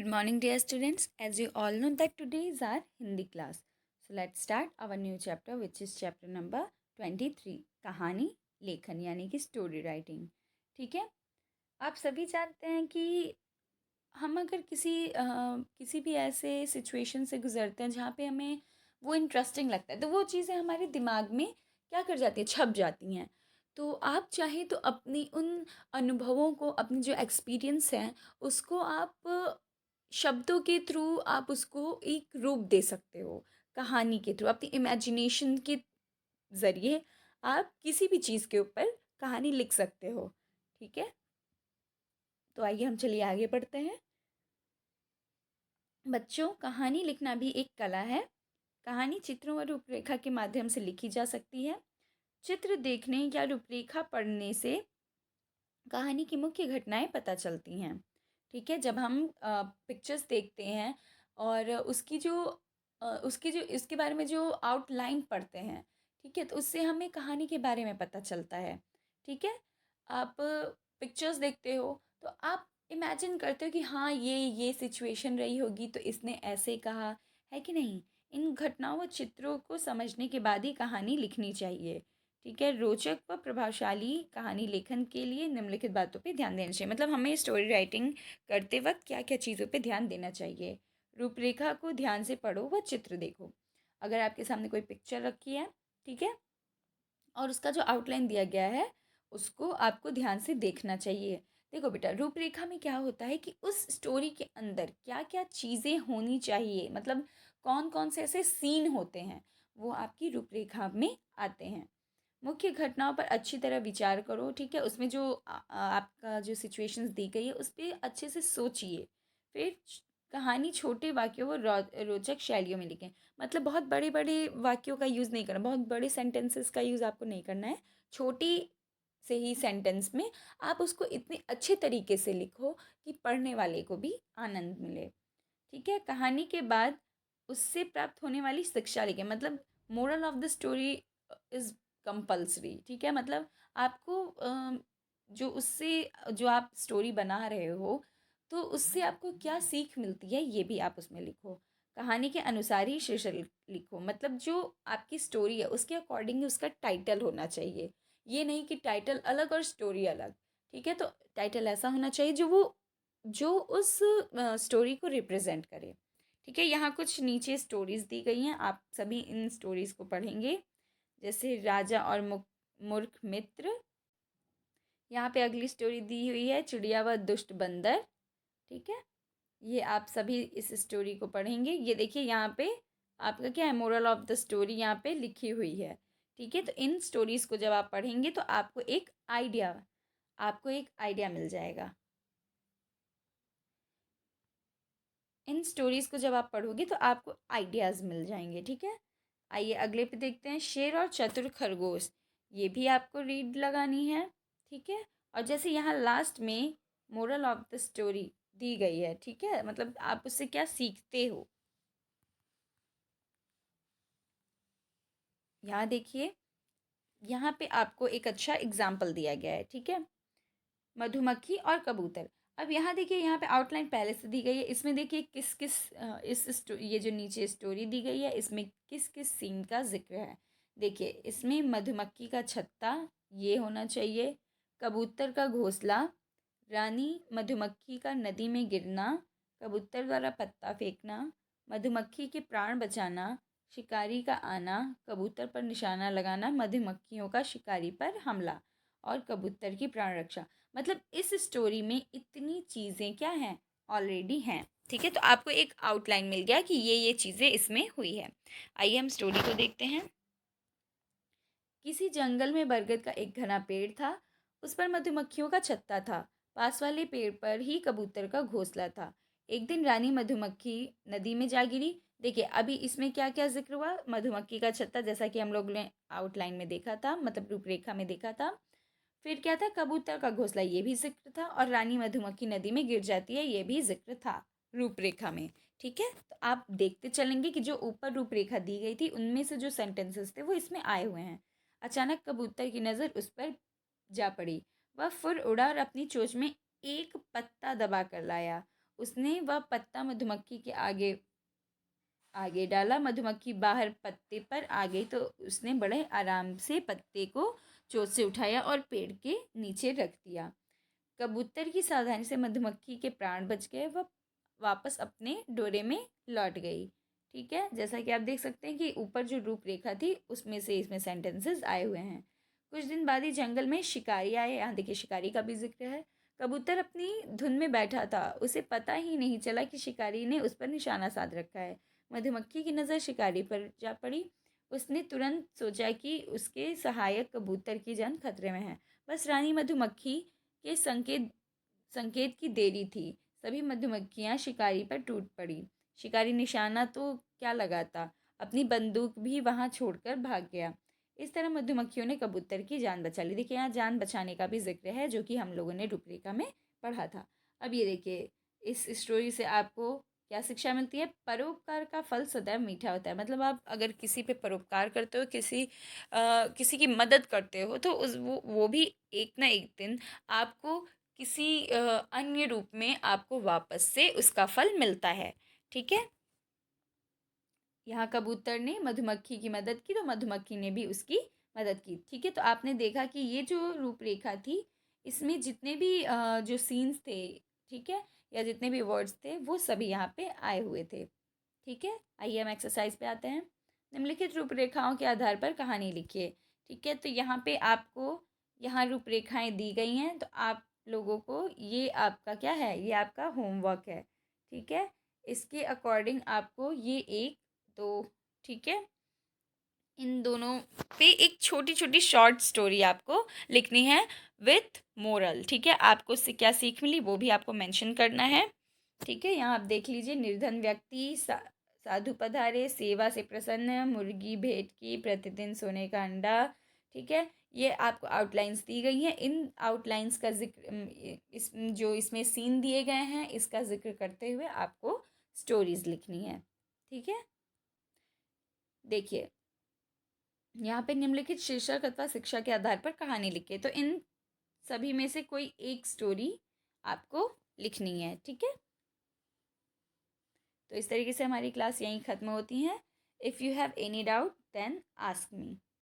Good morning, dear students. As you all know that today is our Hindi class. So let's start our new chapter, which is chapter number 23, कहानी लेखन यानी कि story writing. ठीक है. आप सभी जानते हैं कि हम अगर किसी भी ऐसे सिचुएशन से गुजरते हैं जहाँ पे हमें वो इंटरेस्टिंग लगता है, तो वो चीज़ें हमारे दिमाग में क्या कर जाती हैं, छप जाती हैं. तो आप चाहे तो अपनी उन अनुभवों को, अपनी जो एक्सपीरियंस है उसको आप शब्दों के थ्रू आप उसको एक रूप दे सकते हो. कहानी के थ्रू, अपनी इमेजिनेशन के ज़रिए आप किसी भी चीज़ के ऊपर कहानी लिख सकते हो. ठीक है. तो आइए हम चलिए आगे बढ़ते हैं. बच्चों, कहानी लिखना भी एक कला है. कहानी चित्रों और रूपरेखा के माध्यम से लिखी जा सकती है. चित्र देखने या रूपरेखा पढ़ने से कहानी की मुख्य घटनाएं पता चलती हैं. ठीक है. जब हम पिक्चर्स देखते हैं और उसकी जो इसके बारे में जो आउटलाइन पढ़ते हैं, ठीक है, तो उससे हमें कहानी के बारे में पता चलता है. ठीक है. आप पिक्चर्स देखते हो तो आप इमेजिन करते हो कि हाँ, ये सिचुएशन रही होगी तो इसने ऐसे कहा है कि नहीं. इन घटनाओं व चित्रों को समझने के बाद ही कहानी लिखनी चाहिए. ठीक है. रोचक व प्रभावशाली कहानी लेखन के लिए निम्नलिखित बातों पे ध्यान देना चाहिए. मतलब हमें स्टोरी राइटिंग करते वक्त क्या क्या चीज़ों पे ध्यान देना चाहिए. रूपरेखा को ध्यान से पढ़ो व चित्र देखो. अगर आपके सामने कोई पिक्चर रखी है, ठीक है, और उसका जो आउटलाइन दिया गया है उसको आपको ध्यान से देखना चाहिए. देखो बेटा, रूपरेखा में क्या होता है कि उस स्टोरी के अंदर क्या क्या चीज़ें होनी चाहिए, मतलब कौन कौन से ऐसे सीन होते हैं वो आपकी रूपरेखा में आते हैं. मुख्य घटनाओं पर अच्छी तरह विचार करो. ठीक है. उसमें जो आपका जो सिचुएशंस दी गई है उस पर अच्छे से सोचिए. फिर कहानी छोटे वाक्यों व रोचक शैलियों में लिखें. मतलब बहुत बड़े बड़े वाक्यों का यूज़ नहीं करना, बहुत बड़े सेंटेंसेस का यूज़ आपको नहीं करना है. छोटी से ही सेंटेंस में आप उसको इतने अच्छे तरीके से लिखो कि पढ़ने वाले को भी आनंद मिले. ठीक है. कहानी के बाद उससे प्राप्त होने वाली शिक्षा लिखें. मतलब moral of the story is compulsory. ठीक है. मतलब आपको जो उससे जो आप स्टोरी बना रहे हो तो उससे आपको क्या सीख मिलती है ये भी आप उसमें लिखो. कहानी के अनुसार ही शीर्षक लिखो. मतलब जो आपकी स्टोरी है उसके अकॉर्डिंग उसका टाइटल होना चाहिए. ये नहीं कि टाइटल अलग और स्टोरी अलग. ठीक है. तो टाइटल ऐसा होना चाहिए जो उस स्टोरी को रिप्रेजेंट करे. ठीक है. यहाँ कुछ नीचे स्टोरीज दी गई हैं, आप सभी इन स्टोरीज को पढ़ेंगे. जैसे राजा और मूर्ख मित्र. यहाँ पे अगली स्टोरी दी हुई है चिड़िया व दुष्ट बंदर. ठीक है. ये आप सभी इस स्टोरी को पढ़ेंगे. ये देखिए यहाँ पे आपका क्या है, मोरल ऑफ द स्टोरी यहाँ पे लिखी हुई है. ठीक है. तो इन स्टोरीज को जब आप पढ़ेंगे तो आपको एक आइडिया मिल जाएगा. इन स्टोरीज को जब आप पढ़ोगे तो आपको आइडियाज़ मिल जाएंगे. ठीक है. आइए अगले पे देखते हैं. शेर और चतुर खरगोश. ये भी आपको रीड लगानी है. ठीक है. और जैसे यहाँ लास्ट में मोरल ऑफ द स्टोरी दी गई है. ठीक है. मतलब आप उससे क्या सीखते हो. यहाँ देखिए, यहाँ पे आपको एक अच्छा एग्जाम्पल दिया गया है. ठीक है. मधुमक्खी और कबूतर. अब यहाँ देखिए, यहाँ पे आउटलाइन पहले से दी गई है. इसमें देखिए किस किस ये जो नीचे स्टोरी दी गई है इसमें किस किस सीन का जिक्र है. देखिए इसमें मधुमक्खी का छत्ता ये होना चाहिए. कबूतर का घोंसला. रानी मधुमक्खी का नदी में गिरना. कबूतर द्वारा पत्ता फेंकना. मधुमक्खी के प्राण बचाना. शिकारी का आना. कबूतर पर निशाना लगाना. मधुमक्खियों का शिकारी पर हमला. और कबूतर की प्राण रक्षा. मतलब इस स्टोरी में इतनी चीज़ें क्या हैं, ऑलरेडी हैं. ठीक है. तो आपको एक आउटलाइन मिल गया कि ये चीज़ें इसमें हुई है. आइए हम स्टोरी को देखते हैं. किसी जंगल में बरगद का एक घना पेड़ था. उस पर मधुमक्खियों का छत्ता था. पास वाले पेड़ पर ही कबूतर का घोंसला था. एक दिन रानी मधुमक्खी नदी में जा गिरी. देखिए अभी इसमें क्या क्या जिक्र हुआ. मधुमक्खी का छत्ता जैसा कि हम लोग ने आउटलाइन में देखा था, मतलब रूपरेखा में देखा था. फिर क्या था, कबूतर का घोंसला ये भी जिक्र था. और रानी मधुमक्खी नदी में गिर जाती है ये भी जिक्र था रूपरेखा में. ठीक है. तो आप देखते चलेंगे कि जो ऊपर रूपरेखा दी गई थी उनमें से जो सेंटेंसेस थे वो इसमें आए हुए हैं. अचानक कबूतर की नज़र उस पर जा पड़ी. वह फुर उड़ा और अपनी चोंच में एक पत्ता दबा कर लाया. उसने वह पत्ता मधुमक्खी के आगे आगे डाला। मधुमक्खी बाहर पत्ते पर आ गई तो उसने बड़े आराम से पत्ते को चोंच से उठाया और पेड़ के नीचे रख दिया। कबूतर की सावधानी से मधुमक्खी के प्राण बच गए। वह वापस अपने डोरे में लौट गई। ठीक है, जैसा कि आप देख सकते हैं कि ऊपर जो रूपरेखा थी उसमें से इसमें सेंटेंसेस आए हुए हैं। कुछ दिन बाद ही जंगल में शिकारी आए। यहाँ देखिए शिकारी का भी जिक्र है। कबूतर अपनी धुन में बैठा था, उसे पता ही नहीं चला कि शिकारी ने उस पर निशाना साध रखा है। मधुमक्खी की नज़र शिकारी पर जा पड़ी। उसने तुरंत सोचा कि उसके सहायक कबूतर की जान खतरे में है। बस रानी मधुमक्खी के संकेत की देरी थी। सभी मधुमक्खियां शिकारी पर टूट पड़ी। शिकारी निशाना तो क्या लगाता, अपनी बंदूक भी वहां छोड़कर भाग गया। इस तरह मधुमक्खियों ने कबूतर की जान बचा ली। देखिए यहाँ जान बचाने का भी जिक्र है जो कि हम लोगों ने रूपरेखा में पढ़ा था। अब ये देखिए इस स्टोरी से आपको क्या शिक्षा मिलती है। परोपकार का फल सदैव मीठा होता है। मतलब आप अगर किसी पे परोपकार करते हो, किसी की मदद करते हो तो उस वो भी एक ना एक दिन आपको किसी अन्य रूप में आपको वापस से उसका फल मिलता है। ठीक है, यहाँ कबूतर ने मधुमक्खी की मदद की तो मधुमक्खी ने भी उसकी मदद की। ठीक है, तो आपने देखा कि ये जो रूपरेखा थी इसमें जितने भी जो सीन्स थे, ठीक है, या जितने भी वर्ड्स थे वो सभी यहाँ पे आए हुए थे। ठीक है, आइए हम एक्सरसाइज पे आते हैं। निम्नलिखित रूपरेखाओं के आधार पर कहानी लिखिए। ठीक है, तो यहाँ पे आपको यहाँ रूपरेखाएं दी गई हैं तो आप लोगों को ये आपका क्या है, ये आपका होमवर्क है। ठीक है, इसके अकॉर्डिंग आपको ये एक दो, ठीक है, इन दोनों पे एक छोटी छोटी शॉर्ट स्टोरी आपको लिखनी है विथ मोरल। ठीक है, आपको उससे क्या सीख मिली वो भी आपको मेंशन करना है। ठीक है, यहाँ आप देख लीजिए। निर्धन व्यक्ति साधु पधारे, सेवा से प्रसन्न, मुर्गी भेंट की, प्रतिदिन सोने का अंडा। ठीक है, ये आपको आउटलाइंस दी गई हैं। इन आउटलाइंस का जिक्र इस जो इसमें सीन दिए गए हैं इसका जिक्र करते हुए आपको स्टोरीज लिखनी है। ठीक है, देखिए यहाँ पे निम्नलिखित शीर्षक अथवा शिक्षा के आधार पर कहानी लिखिए। तो इन सभी में से कोई एक स्टोरी आपको लिखनी है। ठीक है, तो इस तरीके से हमारी क्लास यहीं ख़त्म होती है। If you have any doubt then ask me.